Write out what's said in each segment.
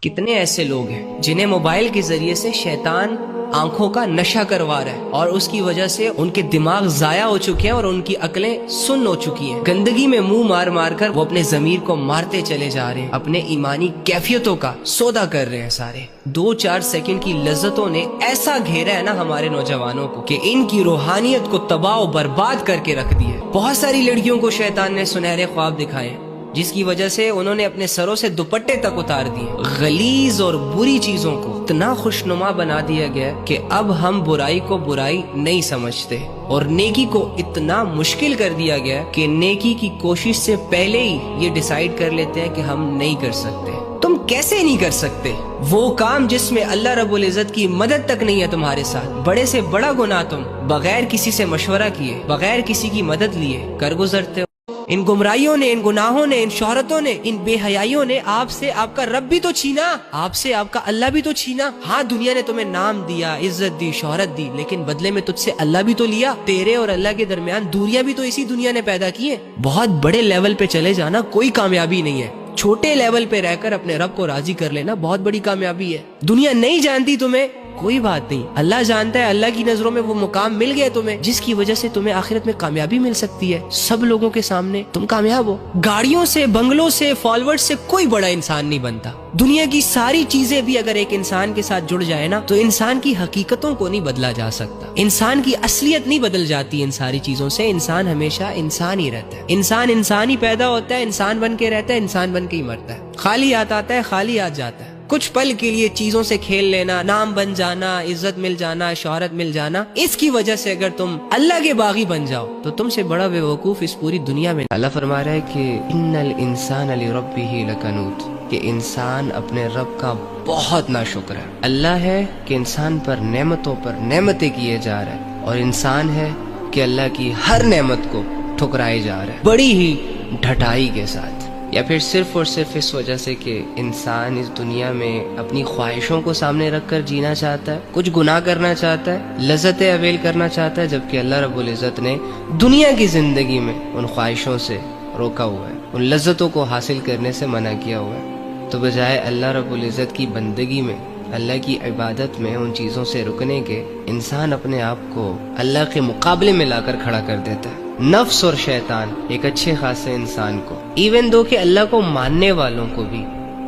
کتنے ایسے لوگ ہیں جنہیں موبائل کے ذریعے سے شیطان آنکھوں کا نشہ کروا رہا ہے اور اس کی وجہ سے ان کے دماغ ضائع ہو چکے ہیں اور ان کی عقلیں سن ہو چکی ہیں۔ گندگی میں منہ مار مار کر وہ اپنے ضمیر کو مارتے چلے جا رہے ہیں، اپنے ایمانی کیفیتوں کا سودا کر رہے ہیں سارے۔ 2-4 سیکنڈ کی لذتوں نے ایسا گھیرا ہے نا ہمارے نوجوانوں کو کہ ان کی روحانیت کو تباہ و برباد کر کے رکھ دی ہے۔ بہت ساری لڑکیوں کو شیطان نے سنہرے خواب دکھائے ہیں جس کی وجہ سے انہوں نے اپنے سروں سے دوپٹے تک اتار دیے۔ غلیظ اور بری چیزوں کو اتنا خوشنما بنا دیا گیا کہ اب ہم برائی کو برائی نہیں سمجھتے اور نیکی کو اتنا مشکل کر دیا گیا کہ نیکی کی کوشش سے پہلے ہی یہ ڈیسائیڈ کر لیتے ہیں کہ ہم نہیں کر سکتے۔ تم کیسے نہیں کر سکتے؟ وہ کام جس میں اللہ رب العزت کی مدد تک نہیں ہے تمہارے ساتھ، بڑے سے بڑا گناہ تم بغیر کسی سے مشورہ کیے، بغیر کسی کی مدد لیے کر گزرتے ہو۔ ان گمراہیوں نے، ان گناہوں نے، ان شہرتوں نے، ان بے حیائیوں نے آپ سے آپ کا رب بھی تو چھینا، آپ سے آپ کا اللہ بھی تو چھینا۔ ہاں دنیا نے تمہیں نام دیا، عزت دی، شہرت دی، لیکن بدلے میں تجھ سے اللہ بھی تو لیا۔ تیرے اور اللہ کے درمیان دوریاں بھی تو اسی دنیا نے پیدا کی ہیں۔ بہت بڑے لیول پہ چلے جانا کوئی کامیابی نہیں ہے، چھوٹے لیول پہ رہ کر اپنے رب کو راضی کر لینا بہت بڑی کامیابی ہے۔ دنیا نہیں جانتی تمہیں، کوئی بات نہیں، اللہ جانتا ہے۔ اللہ کی نظروں میں وہ مقام مل گیا تمہیں جس کی وجہ سے تمہیں آخرت میں کامیابی مل سکتی ہے۔ سب لوگوں کے سامنے تم کامیاب ہو۔ گاڑیوں سے، بنگلوں سے، فالوورز سے کوئی بڑا انسان نہیں بنتا۔ دنیا کی ساری چیزیں بھی اگر ایک انسان کے ساتھ جڑ جائے نا تو انسان کی حقیقتوں کو نہیں بدلا جا سکتا، انسان کی اصلیت نہیں بدل جاتی ان ساری چیزوں سے۔ انسان ہمیشہ انسان ہی رہتا ہے، انسان ہی پیدا ہوتا ہے، انسان بن کے رہتا ہے، انسان بن کے ہی مرتا ہے۔ خالی ہاتھ آتا ہے، خالی ہاتھ جاتا ہے۔ کچھ پل کے لیے چیزوں سے کھیل لینا، نام بن جانا، عزت مل جانا، شہرت مل جانا، اس کی وجہ سے اگر تم اللہ کے باغی بن جاؤ تو تم سے بڑا بے وقوف اس پوری دنیا میں۔ اللہ فرما رہا ہے کہ ان الانسان لربہ لکنود، کہ انسان اپنے رب کا بہت ناشکر ہے۔ اللہ ہے کہ انسان پر نعمتوں پر نعمتیں کیے جا رہا ہے اور انسان ہے کہ اللہ کی ہر نعمت کو ٹھکرائے جا رہا ہے بڑی ہی ڈھٹائی کے ساتھ، یا پھر صرف اور صرف اس وجہ سے کہ انسان اس دنیا میں اپنی خواہشوں کو سامنے رکھ کر جینا چاہتا ہے، کچھ گناہ کرنا چاہتا ہے، لذتیں اویل کرنا چاہتا ہے، جبکہ اللہ رب العزت نے دنیا کی زندگی میں ان خواہشوں سے روکا ہوا ہے، ان لذتوں کو حاصل کرنے سے منع کیا ہوا ہے۔ تو بجائے اللہ رب العزت کی بندگی میں، اللہ کی عبادت میں ان چیزوں سے رکنے کے، انسان اپنے آپ کو اللہ کے مقابلے میں لا کر کھڑا کر دیتا ہے۔ نفس اور شیطان ایک اچھے خاصے انسان کو، ایون دو کہ اللہ کو ماننے والوں کو بھی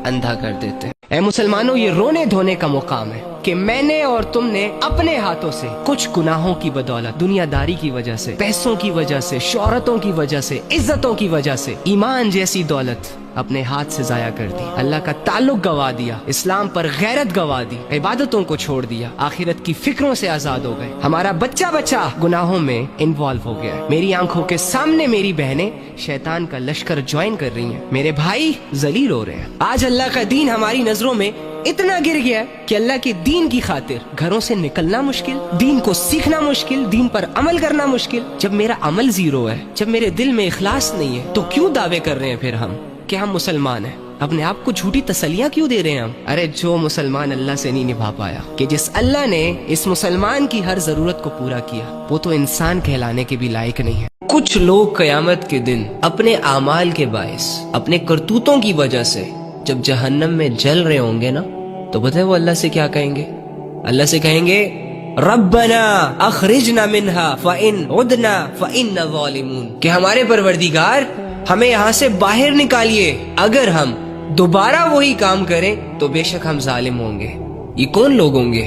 اندھا کر دیتے ہیں۔ اے مسلمانوں، یہ رونے دھونے کا مقام ہے کہ میں نے اور تم نے اپنے ہاتھوں سے کچھ گناہوں کی بدولت، دنیا داری کی وجہ سے، پیسوں کی وجہ سے، شہرتوں کی وجہ سے، عزتوں کی وجہ سے، ایمان جیسی دولت اپنے ہاتھ سے ضائع کر دی، اللہ کا تعلق گوا دیا، اسلام پر غیرت گوا دی، عبادتوں کو چھوڑ دیا، آخرت کی فکروں سے آزاد ہو گئے۔ ہمارا بچہ گناہوں میں انوالو ہو گیا ہے۔ میری آنکھوں کے سامنے میری بہنیں شیطان کا لشکر جوائن کر رہی ہیں، میرے بھائی ذلیل ہو رہے ہیں۔ آج اللہ کا دین ہماری نظروں میں اتنا گر گیا کہ اللہ کے دین کی خاطر گھروں سے نکلنا مشکل، دین کو سیکھنا مشکل، دین پر عمل کرنا مشکل۔ جب میرا عمل زیرو ہے، جب میرے دل میں اخلاص نہیں ہے، تو کیوں دعوے کر رہے ہیں پھر ہم کہ ہم مسلمان ہیں؟ اپنے آپ کو جھوٹی تسلیاں کیوں دے رہے ہیں ہم؟ ارے جو مسلمان اللہ سے نہیں نبھا پایا، کہ جس اللہ نے اس مسلمان کی ہر ضرورت کو پورا کیا، وہ تو انسان کہلانے کے بھی لائق نہیں ہے۔ کچھ لوگ قیامت کے دن اپنے اعمال کے باعث، اپنے کرتوتوں کی وجہ سے جب جہنم میں جل رہے ہوں گے نا، تو پتہ ہے وہ اللہ سے کیا کہیں گے؟ اللہ سے کہیں گے ربنا اخرجنا منها فإن عدنا فإنا ظالمون، کہ ہمارے پروردگار ہمیں یہاں سے باہر نکالیے، اگر ہم دوبارہ وہی کام کریں تو بے شک ہم ظالم ہوں گے۔ یہ کون لوگ ہوں گے؟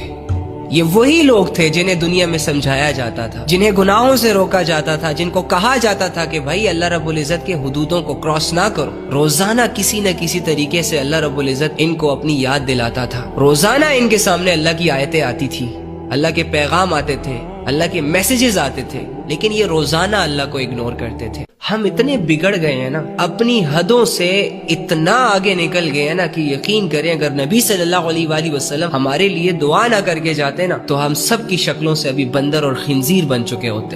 یہ وہی لوگ تھے جنہیں دنیا میں سمجھایا جاتا تھا، جنہیں گناہوں سے روکا جاتا تھا، جن کو کہا جاتا تھا کہ بھائی اللہ رب العزت کے حدودوں کو کراس نہ کرو۔ روزانہ کسی نہ کسی طریقے سے اللہ رب العزت ان کو اپنی یاد دلاتا تھا، روزانہ ان کے سامنے اللہ کی آیتیں آتی تھی، اللہ کے پیغام آتے تھے، اللہ کے میسیجز آتے تھے، لیکن یہ روزانہ اللہ کو اگنور کرتے تھے۔ ہم اتنے بگڑ گئے ہیں نا، اپنی حدوں سے اتنا آگے نکل گئے ہیں نا کہ یقین کریں اگر نبی صلی اللہ علیہ وآلہ وسلم ہمارے لیے دعا نہ کر کے جاتے نا تو ہم سب کی شکلوں سے ابھی بندر اور خنزیر بن چکے ہوتے۔